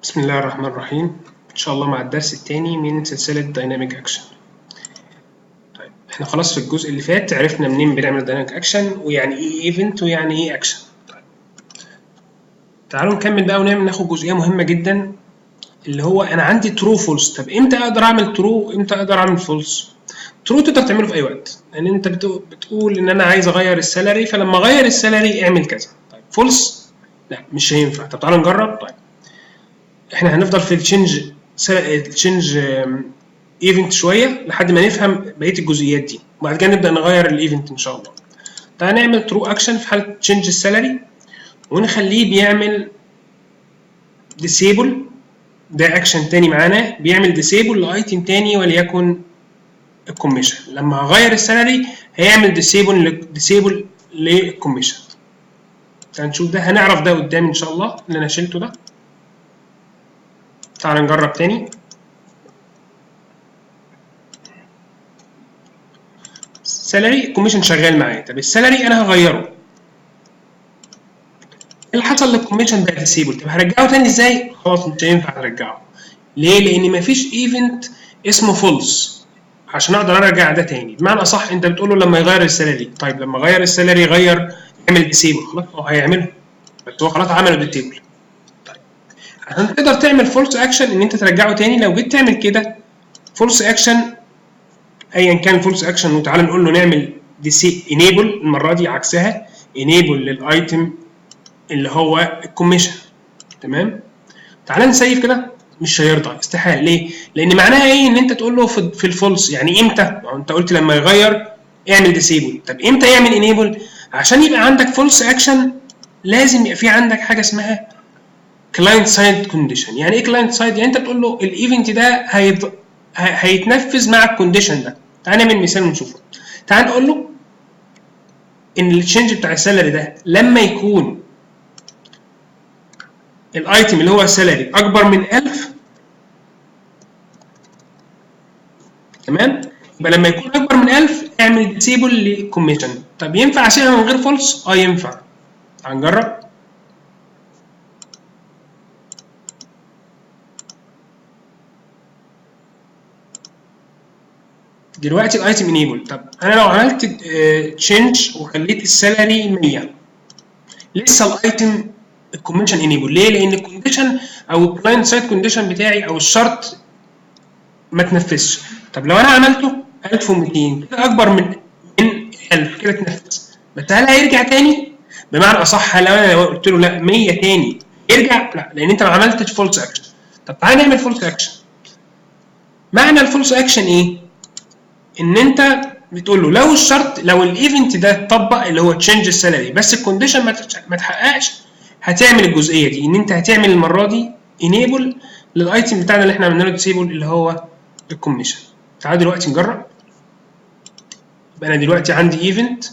بسم الله الرحمن الرحيم. إن شاء الله مع الدرس الثاني من سلسلة دايناميك أكشن. طيب إحنا خلاص في الجزء اللي فات عرفنا منين بنعمل دايناميك أكشن ويعني إيه إيفنت ويعني إيه أكشن. طيب تعالوا نكمل بقى ناخد جزئية مهمة جدا اللي هو أنا عندي ترو فولس. طب إمتى أقدر أعمل ترو؟ إمتى أقدر أعمل فولس؟ ترو تقدر تعمله في أي وقت، لأن أنت بتقول إن أنا عايز أغير السالري، فلما أغير السالري اعمل كذا. طيب فولس؟ لا مش هينفع. طب تعالوا نجرب. طيب احنا هنفضل في التشينج ايفنت شويه لحد ما نفهم بقيه الجزئيات دي، وبعد كده نبدا نغير الايفنت ان شاء الله. تعال نعمل ترو اكشن في حاله تشينج السالري ونخليه بيعمل ديسيبل. ده اكشن تاني معانا بيعمل ديسيبل لايتم تاني وليكن الكوميشن. لما هغير السالري هيعمل ديسيبل للكوميشن. تعال نشوف ده، هنعرف ده قدام ان شاء الله اللي انا شلته ده. تعال نجرب تاني. سالري الكوميشن شغال معايا. طب السالري انا هغيره، اللي حصل للكوميشن بقى ديسيبل. طب هرجعه تاني ازاي؟ خلاص مش هينفع ارجعه. ليه؟ لان مفيش ايفنت اسمه فولس عشان اقدر ارجع ده تاني. بمعنى اصح انت بتقول له لما يغير السالري، طيب لما غير السالري يعمل ديسيبل، خلاص هو هيعمله، بس هو خلاص عمله ديسيبل. طيب عشان تقدر تعمل فولس اكشن ان انت ترجعه تاني، لو جيت تعمل كده فولس اكشن ايا كان فولس اكشن، وتعالى نقول له نعمل انيبل المره دي عكسها، انيبل للايتم اللي هو الكوميشن. تمام. تعالى نسيف كده، مش هيرضى، استحاله. ليه؟ لان معناها ايه ان انت تقول له في الفولس يعني امتى؟ انت قلت لما يغير اعمل ديسيبل. طب امتى يعمل انيبل؟ عشان يبقى عندك فولس اكشن لازم يبقى في عندك حاجه اسمها كلاينت سايد كونديشن. يعني ايه كلاينت سايد؟ يعني انت تقول له الايفنت ده هيتنفذ مع الكونديشن ده. تعال نعمل مثال ونشوفه. تعال نقول له ان التشينج بتاع السالري ده لما يكون الايتم اللي هو السالري اكبر من 1000. تمام. يبقى لما يكون اكبر من 1000 اعمل ديسيبل للكوميشن. طب ينفع اسيبها من غير فولس؟ ينفع. هنجرب. دلوقتي الايتم انيبل. طب انا لو عملت تشينج وخليت السالري 100 لسه الايتم الكوميشن انيبل. ليه؟ لان الكونديشن او الكلاينت سايد كونديشن بتاعي او الشرط ما تنفذش. طب لو انا عملته 1200 كده اكبر من 1000 كده اتنفذ، بس هل هيرجع تاني؟ بمعنى اصح لو انا قلت له لا 100 تاني يرجع؟ لا، لان انت ما عملتش فولس اكشن. طب تعالى نعمل فولس اكشن. معنى الفولس اكشن ايه؟ ان انت بتقول له لو الشرط، لو الايفنت ده اتطبق اللي هو تشينج السالري بس الكونديشن ما اتحققش، هتعمل الجزئيه دي ان انت هتعمل المره دي انيبل للايتم بتاعنا اللي احنا عملنا له ديسيبل اللي هو الكوميشن. تعالوا دلوقتي نجرب. يبقى انا دلوقتي عندي ايفنت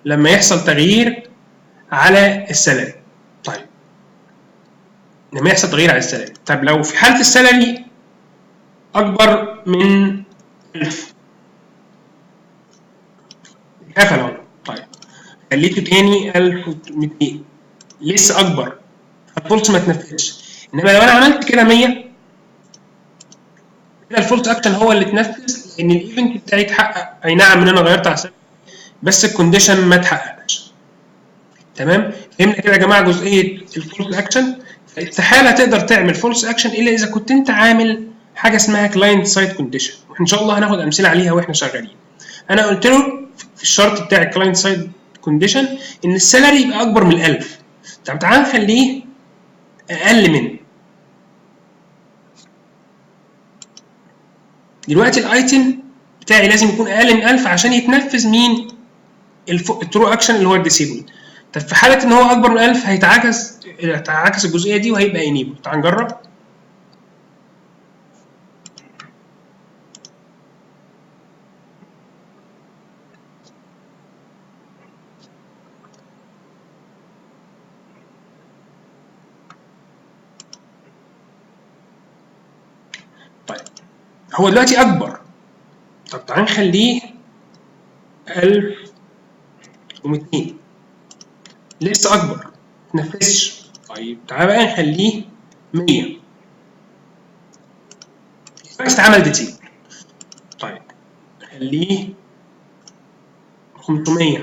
لما يحصل تغيير على السالري. طيب لما يحصل تغيير على السالري، طب لو في حاله السالري اكبر من 1000 اتقفل اهو. طيب خليته تاني 1200 لسه اكبر، فالفولس ما تنفذش. انما لو انا عملت كده 100 كده الفولس اكشن هو اللي اتنفذ، لان الايفنت بتاعي اتحقق. اي نعم ان انا غيرت على السالري بس الكونديشن ما اتحققش. تمام. فهمنا كده يا جماعه جزئيه الفولس اكشن. استحاله تقدر تعمل فولس اكشن الا اذا كنت انت عامل حاجه اسمها كلاينت سايد كونديشن، وان شاء الله هناخد امثله عليها واحنا شغالين. انا قلت له في الشرط بتاع الكلاينت سايد كونديشن ان السالري يبقى اكبر من 1000. طب تعال نخليه اقل من. دلوقتي الايتم بتاعي لازم يكون اقل من 1000 عشان يتنفذ مين؟ الترو اكشن اللي هو الديسيبل. طب في حاله ان هو اكبر من 1000 هيتعكس الجزئيه دي وهيبقى انيبل. تعال نجرب. طيب هو دلوقتي اكبر. طب تعال نخليه 1200 لسه اكبر، ما تنفذش. طيب تعال بقى نخليه 100 دلوقتي اتعمل ديتيبل. طيب خليه 500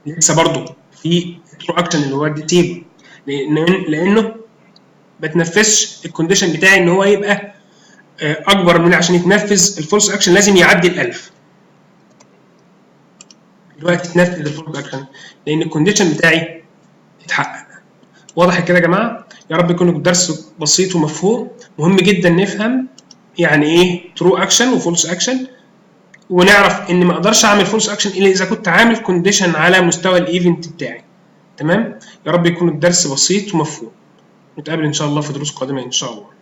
لسه برضه في ترو اكشن اللي هو الديتيبل، لانه ما تنفذش الكونديشن بتاعي ان هو يبقى اكبر من، عشان يتنفذ الفولس اكشن لازم يعدي ال 1000. دلوقتي تنفذ الفولس اكشن لان الكونديشن بتاعي اتحقق. واضح كده يا جماعه؟ يا رب يكون الدرس بسيط ومفهوم. مهم جدا نفهم يعني ايه ترو اكشن وفولس اكشن، ونعرف ان ما اقدرش اعمل فولس اكشن الا اذا كنت عامل كونديشن على مستوى الايفنت بتاعي. تمام؟ يا رب يكون الدرس بسيط ومفهوم. نتقابل ان شاء الله في دروس قادمه ان شاء الله.